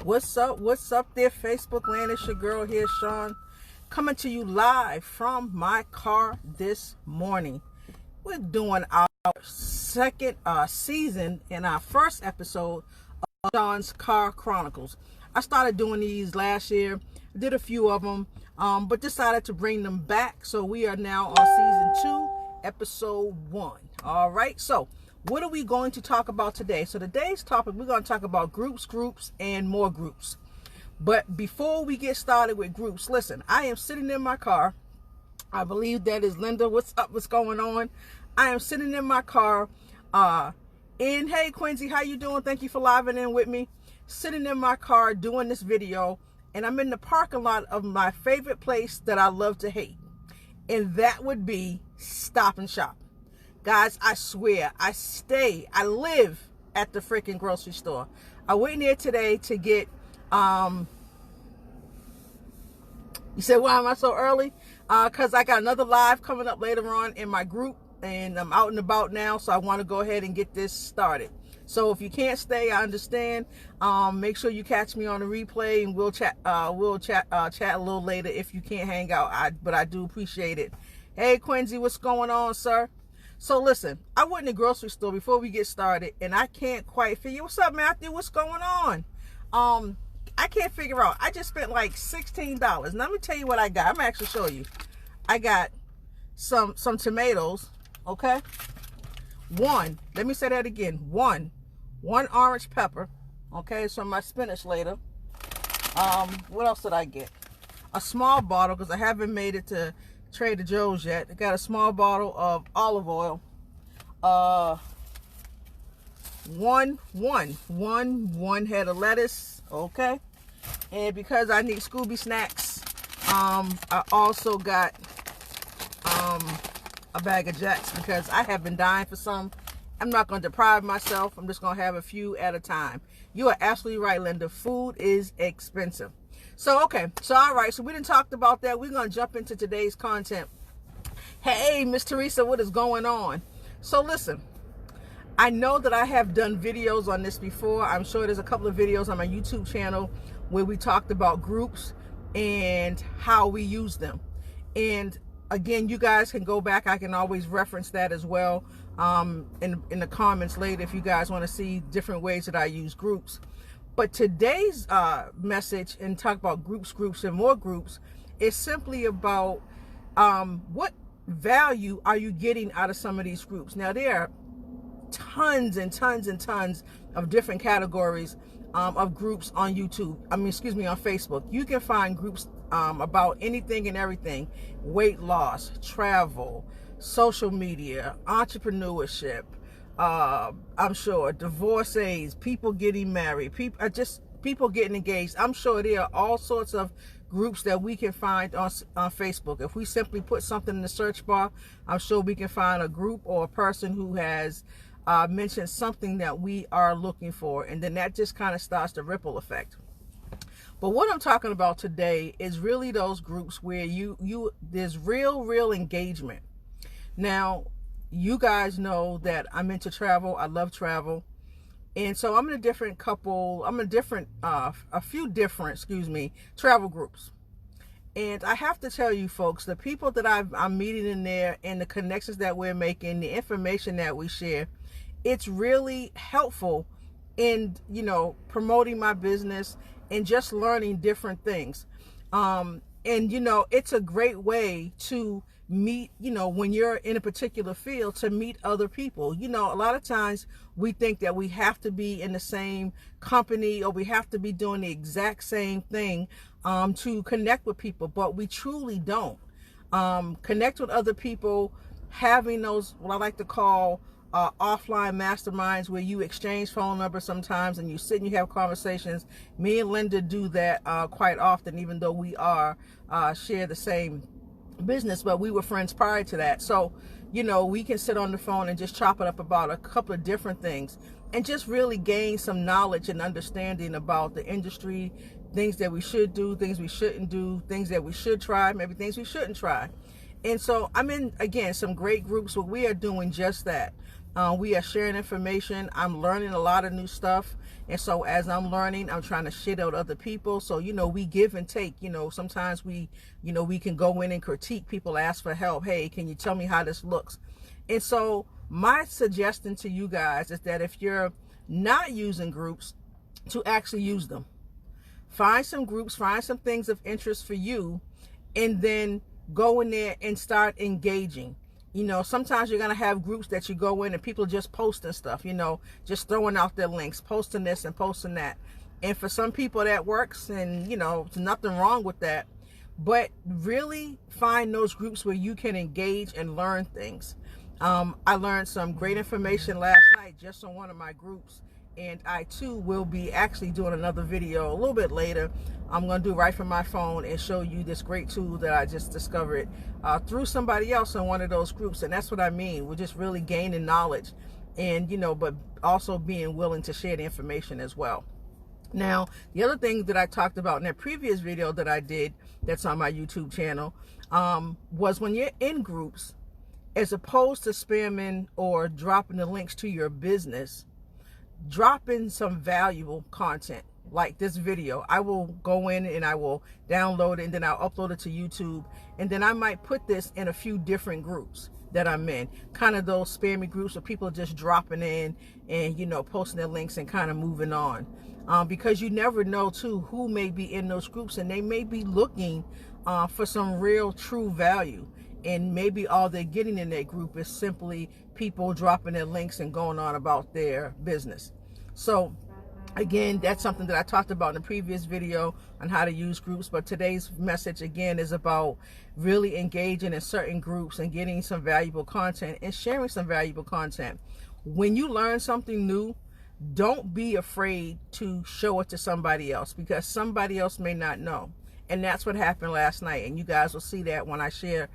What's up? What's up there, Facebook land? It's your girl here, Shawne, coming to you live from my car this morning. We're doing our second season and our first episode of Shawne's Car Chronicles. I started doing these last year, did a few of them, but decided to bring them back. So we are now on season 2, episode 1. All right, so what are we going to talk about today? So today's topic, we're going to talk about groups, and more groups. But before we get started with groups, listen, I am sitting in my car. I believe that is Linda. What's up? What's going on? I am sitting in my car. Hey, Quincy, how you doing? Thank you for living in with me. Sitting in my car doing this video, and I'm in the parking lot of my favorite place that I love to hate. And that would be Stop and Shop. Guys, I swear, I live at the freaking grocery store. I went in there today to get, you said, why am I so early? Because I got another live coming up later on in my group, and I'm out and about now, so I want to go ahead and get this started. So if you can't stay, I understand. Make sure you catch me on the replay, and we'll chat a little later if you can't hang out. But I do appreciate it. Hey, Quincy, what's going on, sir? So listen, I went in the grocery store before we get started, and I can't quite figure. What's up, Matthew? What's going on? I can't figure out. I just spent like $16. Now, let me tell you what I got. I'm gonna actually show you. I got some tomatoes. Okay. Let me say that again. One orange pepper. Okay, so my spinach later. What else did I get? A small bottle, because I haven't made it to Trader Joe's yet. I got a small bottle of olive oil. One head of lettuce. Okay. And because I need Scooby snacks, I also got a bag of Jacks, because I have been dying for some. I'm not going to deprive myself. I'm just going to have a few at a time. You are absolutely right, Linda. Food is expensive. So, okay. So, all right. So, we didn't talk about that. We're going to jump into today's content. Hey, Miss Teresa, what is going on? So, listen. I know that I have done videos on this before. I'm sure there's a couple of videos on my YouTube channel where we talked about groups and how we use them. And again, you guys can go back. I can always reference that as well in the comments later if you guys want to see different ways that I use groups. But today's message and talk about groups, and more groups is simply about what value are you getting out of some of these groups. Now, there are tons and tons of different categories of groups on YouTube. On Facebook. You can find groups about anything and everything: weight loss, travel, social media, entrepreneurship, I'm sure divorcees, people getting married, people getting engaged. I'm sure there are all sorts of groups that we can find on Facebook. If we simply put something in the search bar, I'm sure we can find a group or a person who has mentioned something that we are looking for, and then that just kind of starts the ripple effect. But what I'm talking about today is really those groups where there's real engagement. Now, you guys know that I'm into travel. I love travel. And so I'm in a few different travel groups. And I have to tell you folks, the people that I'm meeting in there and the connections that we're making, the information that we share, it's really helpful in, promoting my business and just learning different things. And, it's a great way to meet, when you're in a particular field, to meet other people. A lot of times we think that we have to be in the same company or we have to be doing the exact same thing to connect with people, but we truly don't. Connect with other people, having those, what I like to call offline masterminds, where you exchange phone numbers sometimes and you sit and you have conversations. Me and Linda do that quite often, even though we share the same business, but we were friends prior to that. So, we can sit on the phone and just chop it up about a couple of different things and just really gain some knowledge and understanding about the industry, things that we should do, things we shouldn't do, things that we should try, maybe things we shouldn't try. And so I'm in, again, some great groups where we are doing just that. We are sharing information. I'm learning a lot of new stuff. And so as I'm learning, I'm trying to shit out other people. So, you know, we give and take. You know, sometimes we can go in and critique. People ask for help. Hey, can you tell me how this looks? And so my suggestion to you guys is that if you're not using groups, to actually use them. Find some groups, find some things of interest for you, and then go in there and start engaging. You know, sometimes you're going to have groups that you go in and people are just posting stuff, you know, just throwing out their links, posting this and posting that. And for some people that works, and, you know, there's nothing wrong with that. But really find those groups where you can engage and learn things. I learned some great information last night just on one of my groups. And I too will be actually doing another video a little bit later. I'm going to do right from my phone and show you this great tool that I just discovered through somebody else in one of those groups. And that's what I mean. We're just really gaining knowledge, and, you know, but also being willing to share the information as well. Now, the other thing that I talked about in that previous video that I did that's on my YouTube channel was when you're in groups, as opposed to spamming or dropping the links to your business, drop in some valuable content like this video. I will go in and I will download it, and then I'll upload it to YouTube, and then I might put this in a few different groups that I'm in, kind of those spammy groups where people are just dropping in and, you know, posting their links and kind of moving on, because you never know too who may be in those groups, and they may be looking for some real true value. And maybe all they're getting in that group is simply people dropping their links and going on about their business. So again, that's something that I talked about in the previous video on how to use groups. But today's message again is about really engaging in certain groups and getting some valuable content and sharing some valuable content. When you learn something new, don't be afraid to show it to somebody else, because somebody else may not know. And that's what happened last night. And you guys will see that when I share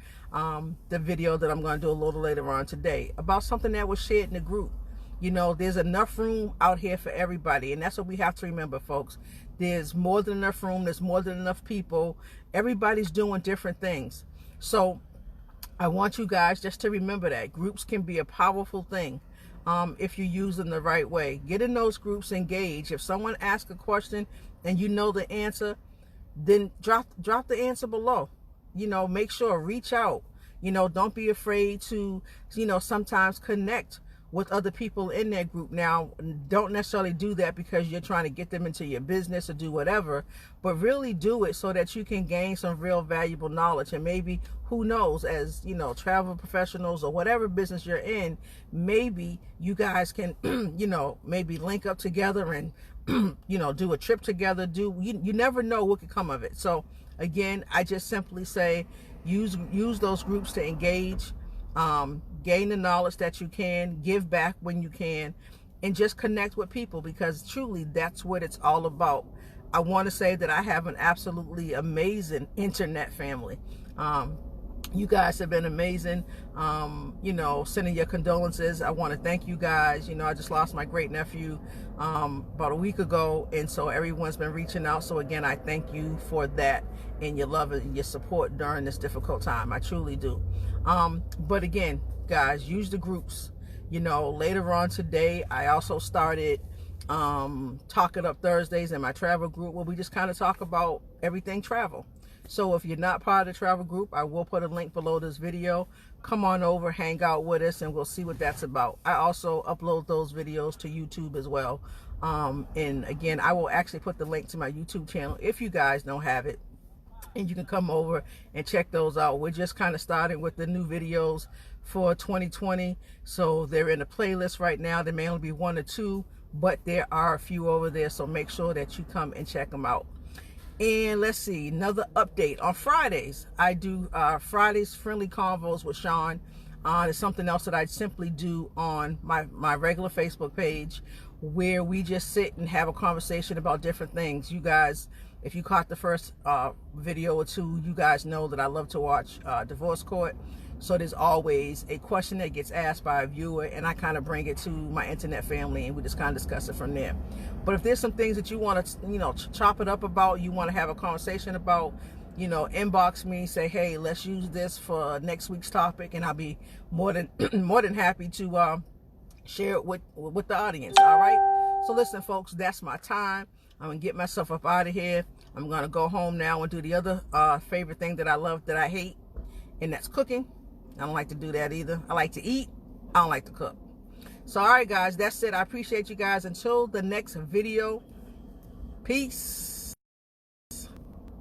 the video that I'm going to do a little later on today about something that was shared in the group. You know, there's enough room out here for everybody. And that's what we have to remember, folks. There's more than enough room. There's more than enough people. Everybody's doing different things. So I want you guys just to remember that groups can be a powerful thing if you use them the right way. Get in those groups, engage. If someone asks a question and you know the answer, then drop the answer below. You know, make sure, reach out. You know, don't be afraid to, you know, sometimes connect with other people in that group. Now, don't necessarily do that because you're trying to get them into your business or do whatever, but really do it so that you can gain some real valuable knowledge. And maybe, who knows, as, you know, travel professionals or whatever business you're in, maybe you guys can, you know, maybe link up together and you know, do a trip together. You never know what could come of it. So again, I just simply say use those groups to engage, gain the knowledge that you can, give back when you can, and just connect with people, because truly that's what it's all about. I want to say that I have an absolutely amazing internet family. You guys have been amazing. You know, sending your condolences. I want to thank you guys. You know, I just lost my great nephew about a week ago, and so everyone's been reaching out. So again, I thank you for that and your love and your support during this difficult time. I truly do. But again, guys, use the groups. You know, later on today, I also started Talk It Up Thursdays in my travel group, where we just kind of talk about everything travel. So if you're not part of the travel group, I will put a link below this video. Come on over, hang out with us, and we'll see what that's about. I also upload those videos to YouTube as well. And again, I will actually put the link to my YouTube channel if you guys don't have it. And you can come over and check those out. We're just kind of starting with the new videos for 2020. So they're in a playlist right now. There may only be 1 or 2, but there are a few over there. So make sure that you come and check them out. And let's see, another update. On Fridays, I do Fridays Friendly Convos with Shawne. It's something else that I simply do on my regular Facebook page, where we just sit and have a conversation about different things. You guys, if you caught the first video or 2, you guys know that I love to watch Divorce Court. So there's always a question that gets asked by a viewer, and I kind of bring it to my internet family, and we just kind of discuss it from there. But if there's some things that you want to, you know, chop it up about, you want to have a conversation about, you know, inbox me, say, hey, let's use this for next week's topic, and I'll be more than happy to share it with the audience. All right. So listen, folks, that's my time. I'm going to get myself up out of here. I'm going to go home now and do the other favorite thing that I love that I hate, and that's cooking. I don't like to do that either. I like to eat. I don't like to cook. So, all right, guys, that's it. I appreciate you guys. Until the next video, peace.